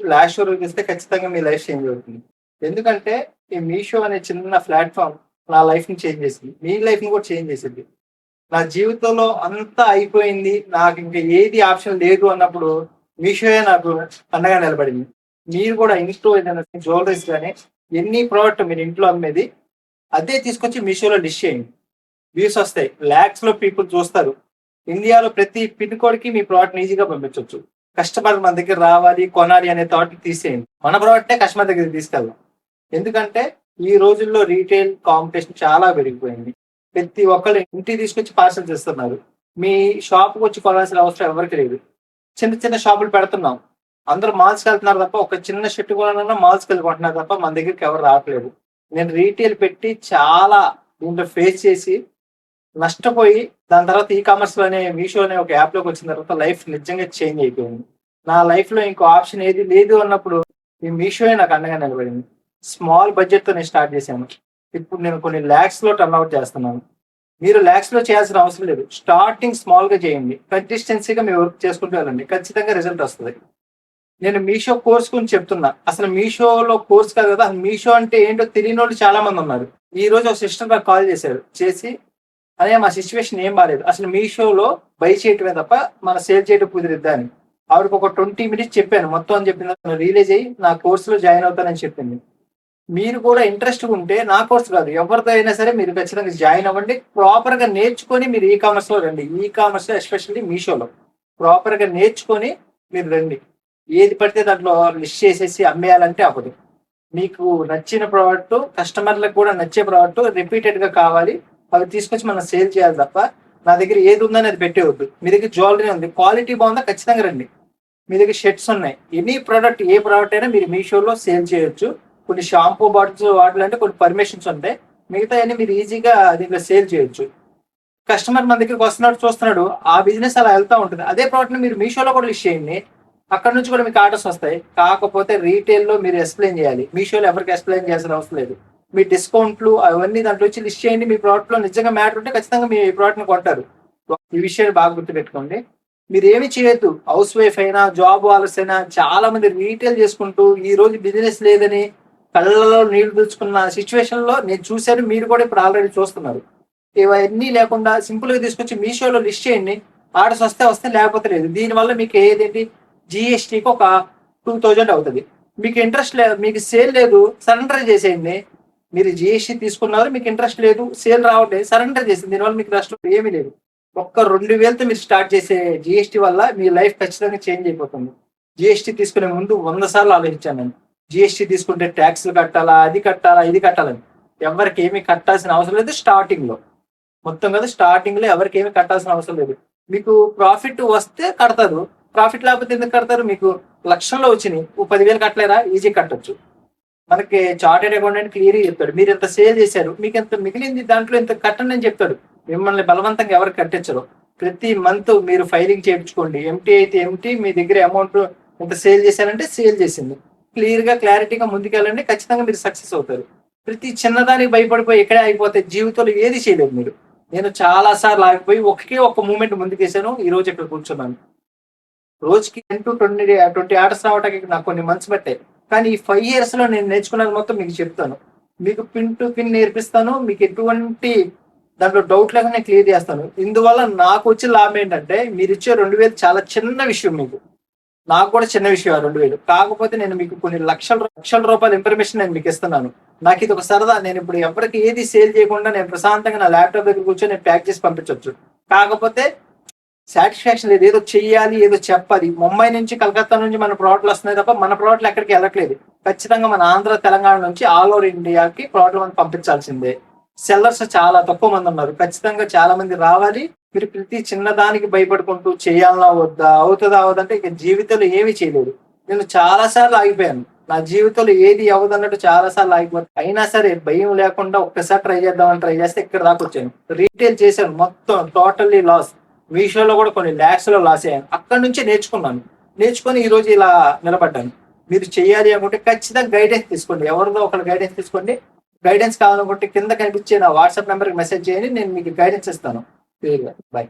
Last వరకు ఇస్తే ఖచ్చితంగా మీ లైఫ్ చేంజ్ అవుతుంది. ఎందుకంటే ఈ మీషో అనే చిన్న ప్లాట్‌ఫార్మ్ నా లైఫ్‌ని చేంజ్ చేసింది. మీ లైఫ్‌ని కూడా చేంజ్ చేసిద్ది. నా జీవితంలో అంతా అయిపోయింది. నాకింక ఏది ఆప్షన్ లేదు అన్నప్పుడు మీషోయే నాకు అండగా నిలబడింది. మీరు కూడా ఇంట్లో ఏదైనా జ్యువెల్లరీస్ గాని, ఎనీ ప్రొడక్ట్ మీరు ఇంట్లో అమ్మేది అదే తీసుకొచ్చి మీషోలో లిస్ట్ చేయండి. వ్యూస్ వస్తాయి. లాక్స్‌లో పీపుల్ చూస్తారు. ఇండియాలో ప్రతి పిన్ కోడ్‌కి మీ ప్రొడక్ట్‌ని ఈజీగా పంపించొచ్చు. కస్టమర్ మన దగ్గర రావాలి, కొనాలి అనే థాట్ తీసేయండి. మన ప్రొడక్టే కస్టమర్ దగ్గరికి తీసుకెళ్దాం. ఎందుకంటే ఈ రోజుల్లో రీటైల్ కాంపిటీషన్ చాలా పెరిగిపోయింది. ప్రతి ఒక్కళ్ళు ఇంటికి తీసుకొచ్చి పార్సెల్ చేస్తున్నారు. మీ షాప్‌కొచ్చి కొనాల్సిన అవసరం ఎవరికీ లేదు. చిన్న చిన్న షాపులు పెడుతున్నాం. అందరూ మాల్స్‌కి వెళ్తున్నారు తప్ప ఒక చిన్న షర్ట్ కొనాలన్నా మాల్స్‌కెళ్ళి కొంటున్నారు తప్ప మన దగ్గరికి ఎవరు రావట్లేదు. నేను రీటైల్ పెట్టి చాలా దీంట్లో ఫేస్ చేసి నష్టపోయి దాని తర్వాత ఈ కామర్స్‌లో అనే మీషో అనే ఒక యాప్‌లోకి వచ్చిన తర్వాత లైఫ్ నిజంగా చేంజ్ అయిపోయింది. నా లైఫ్‌లో ఇంకో ఆప్షన్ ఏది లేదు అన్నప్పుడు ఈ మీషోయే నాకు అండగా నిలబడింది. స్మాల్ బడ్జెట్‌తో నేను స్టార్ట్ చేశాను. ఇప్పుడు నేను కొన్ని లాక్స్‌లో టర్న్ ఔట్ చేస్తున్నాను. మీరు లాక్స్‌లో చేయాల్సిన అవసరం లేదు. స్టార్టింగ్ స్మాల్‌గా చేయండి. కన్సిస్టెన్సీగా మీ వర్క్ చేసుకుంటూ వెళ్ళండి. ఖచ్చితంగా రిజల్ట్ వస్తది. నేను మీషో కోర్స్ గురించి చెప్తున్నా. అసలు మీషోలో కోర్స్ కాదు కదా! అసలు మీషో అంటే ఏంటో తెలియనోళ్ళు చాలా మంది ఉన్నారు. ఈరోజు ఒక సిస్టర్ నాకు కాల్ చేశారు. చేసి అన్నయ్య మా సిట్యుయేషన్ ఏం బాలేదు. అసలు మీషోలో బై చేయటమే తప్ప మన సేల్ చేయడం కుదిరిద్దా అని. ఆవిడకి ఒక 20 మినిట్స్ చెప్పాను. మొత్తం అని చెప్పిన తర్వాత రియలైజ్ అయ్యి నా కోర్స్‌లో జాయిన్ అవుతానని చెప్పింది. మీరు కూడా ఇంట్రెస్ట్‌గా ఉంటే నా కోర్స్ కాదు ఎవరితో అయినా సరే మీరు ఖచ్చితంగా జాయిన్ అవ్వండి. ప్రాపర్‌గా నేర్చుకొని మీరు ఈ కామర్స్‌లో రండి. ఈ కామర్స్‌లో ఎస్పెషల్లీ మీషోలో. ప్రాపర్‌గా నేర్చుకొని మీరు రండి. ఏది పడితే దాంట్లో లిస్ట్ చేసేసి అమ్మేయాలంటే అవ్వదు. మీకు నచ్చిన ప్రోడక్ట్ కస్టమర్‌లకు కూడా నచ్చే ప్రోడక్ట్ రిపీటెడ్‌గా కావాలి. అవి తీసుకొచ్చి మనం సేల్ చేయాలి తప్ప, నా దగ్గర ఏది ఉందని అది పెట్టేయొద్దు. మీ దగ్గర జ్యువెల్లరీ ఉంది. క్వాలిటీ బాగుందా ఖచ్చితంగా రండి. మీ దగ్గర షర్ట్స్ ఉన్నాయి. ఎనీ ప్రోడక్ట్ ఏ ప్రోడక్ట్ అయినా మీరు మీషోలో సేల్ చేయొచ్చు. కొన్ని షాంపూ బాటిల్స్ వాటిలంటే కొన్ని పర్మిషన్స్ ఉంటాయి. మిగతాయన్నీ మీరు ఈజీగా దీంట్లో సేల్ చేయొచ్చు. కస్టమర్ మన దగ్గరికి వస్తున్నాడు, చూస్తున్నాడు. ఆ బిజినెస్ అలా వెళ్తా ఉంటుంది. అదే ప్రోడక్ట్‌ని మీరు మీషోలో కూడా లిస్ట్ చేయండి. అక్కడి నుంచి కూడా మీకు ఆర్డర్స్ వస్తాయి. కాకపోతే రీటైల్‌లో మీరు ఎక్స్‌ప్లెయిన్ చేయాలి. మీషోలో ఎవరికీ ఎక్స్‌ప్లెయిన్ చేయాల్సిన అవసరం లేదు. మీ డిస్కౌంట్‌లు అవన్నీ దాంట్లో వచ్చి లిస్ట్ చేయండి. మీ ప్రోడక్ట్‌లో నిజంగా మ్యాటర్ ఉంటే ఖచ్చితంగా మీ ప్రోడక్ట్‌ని కొంటారు. ఈ విషయాన్ని బాగా గుర్తుపెట్టుకోండి. మీరేమి చేయొద్దు. హౌస్ వైఫ్ అయినా, జాబ్ హాలర్స్ అయినా చాలా మంది రీటైల్ చేసుకుంటూ ఈ రోజు బిజినెస్ లేదని కళ్ళలో నీళ్లు తుడుచుకున్న సిట్యుయేషన్‌లో నేను చూసాను. మీరు కూడా ఇప్పుడు ఆల్రెడీ చూస్తున్నారు. ఇవన్నీ లేకుండా సింపుల్‌గా తీసుకొచ్చి మీషోలో లిస్ట్ చేయండి. ఆర్డర్స్ వస్తే వస్తాయి లేకపోతే లేదు. దీనివల్ల మీకు ఏదేంటి జీఎస్టీకి ఒక 2000 అవుతది. మీకు ఇంట్రెస్ట్ మీకు సేల్ లేదు సరెండర్ చేసేయండి. మీరు జీఎస్టీ తీసుకున్నారు. మీకు ఇంట్రెస్ట్ లేదు. సేల్ రావట్లేదు. సరెండర్ చేసేయండి. దీనివల్ల మీకు నష్టం ఏమీ లేదు. ఒక్క 2000తో మీరు స్టార్ట్ చేసే జీఎస్టీ వల్ల మీ లైఫ్ ఖచ్చితంగా చేంజ్ అయిపోతుంది. జీఎస్టీ తీసుకునే ముందు 100 సార్లు ఆలోచించాను నేను. జీఎస్టీ తీసుకుంటే ట్యాక్స్‌లు కట్టాలా? అది కట్టాలా? ఇది కట్టాలని. ఎవరికీ ఏమి కట్టాల్సిన అవసరం లేదు స్టార్టింగ్‌లో. మొత్తం కదా స్టార్టింగ్‌లో ఎవరికేమి కట్టాల్సిన అవసరం లేదు. మీకు ప్రాఫిట్ వస్తే కడతారు. ప్రాఫిట్ లేకపోతే ఎందుకు కడతారు? మీకు లక్షల్లో వచ్చినాయి. ఓ 10,000 కట్టలేరా? ఈజీగా కట్టొచ్చు. మనకి చార్టర్డ్ అకౌంటెంట్ క్లియర్‌గా చెప్తాడు. మీరింత సేల్ చేశారు. మీకింత మిగిలింది దాంట్లో ఇంత కట్టండి అని చెప్తాడు. మిమ్మల్ని బలవంతంగా ఎవరు కట్టించరు. ప్రతి మంత్ మీరు ఫైలింగ్ చేయించుకోండి. ఎంప్టీ అయితే ఎంప్టీ మీ దగ్గర అమౌంట్ ఇంత సేల్ చేశారంటే సేల్ చేసింది. క్లియర్‌గా క్లారిటీగా ముందుకెళ్ళండి. ఖచ్చితంగా మీరు సక్సెస్ అవుతారు. ప్రతి చిన్నదానికి భయపడిపోయి ఇక్కడే ఆగిపోతే జీవితంలో ఏది చేయలేరు మీరు. నేను చాలా సార్లు ఆగిపోయి ఒకే ఒక్క మూవ్‌మెంట్ ముందుకేసాను. ఈరోజు ఇక్కడ కూర్చున్నాను. రోజుకి 10-20 ఆర్డర్స్ రావడానికి నాకు కొన్ని మంత్స్ పట్టాయి. కానీ ఈ 5 ఇయర్స్‌లో నేను నేర్చుకున్నది మొత్తం మీకు చెప్తాను. మీకు పిన్ టు పిన్ నేర్పిస్తాను. మీకు ఎటువంటి దాంట్లో డౌట్ లేకుండా నేను క్లియర్ చేస్తాను. ఇందువల్ల నాకొచ్చిన లాభం ఏంటంటే మీరిచ్చే 2000 చాలా చిన్న విషయం మీకు. నాకు కూడా చిన్న విషయం ఆ 2000. కాకపోతే నేను మీకు కొన్ని లక్షల రూపాయల ఇన్ఫర్మేషన్ నేను మీకు ఇస్తున్నాను. నాకిది ఒక సరదా. నేనిప్పుడు ఎవరికీ ఏది సేల్ చేయకుండా నేను ప్రశాంతంగా నా ల్యాప్‌టాప్ దగ్గర కూర్చొని నేను ప్యాక్ చేసి పంపించొచ్చు. కాకపోతే సాటిస్ఫాక్షన్ లేదు. ఏదో చెయ్యాలి, ఏదో చెప్పాలి. ముంబై నుంచి, కలకత్తా నుంచి మన ప్రోడక్ట్‌లు వస్తున్నాయి తప్ప మన ప్రోడక్ట్‌లు ఎక్కడికి ఎళ్ళట్లేదు. ఖచ్చితంగా మన ఆంధ్ర, తెలంగాణ నుంచి ఆల్ ఓవర్ ఇండియాకి ప్రోడక్ట్‌లు మనం పంపించాల్సిందే. సెల్లర్స్ చాలా తక్కువ మంది ఉన్నారు. ఖచ్చితంగా చాలా మంది రావాలి. మీరు ప్రతి చిన్నదానికి భయపడుకుంటూ చేయాలా వద్దా? అవుతదా అవ్వదంటే ఇక జీవితంలో ఏమీ చేయలేరు. నేను చాలా సార్లు ఆగిపోయాను. నా జీవితంలో ఏది అవ్వదన్నట్టు చాలా సార్లు ఆగిపోయాను. అయినా సరే భయం లేకుండా ఒక్కసారి ట్రై చేద్దామని ట్రై చేస్తే ఇక్కడి దాకా వచ్చాను. రీటైల్ చేశాను మొత్తం టోటల్లీ లాస్. మీషోలో కూడా కొన్ని లాక్స్‌లో లాస్ అయ్యాను. అక్కడి నుంచే నేర్చుకున్నాను. నేర్చుకొని ఈరోజు ఇలా నిలబడ్డాను. మీరు చేయాలి అనుకుంటే ఖచ్చితంగా గైడెన్స్ తీసుకోండి. ఎవరిదో ఒకళ్ళ గైడెన్స్ తీసుకోండి. గైడెన్స్ కావాలనుకుంటే కింద కనిపించే నా వాట్సాప్ నంబర్‌కి మెసేజ్ చేయండి. నేను మీకు గైడెన్స్ ఇస్తాను. క్లియర్‌గా. బై.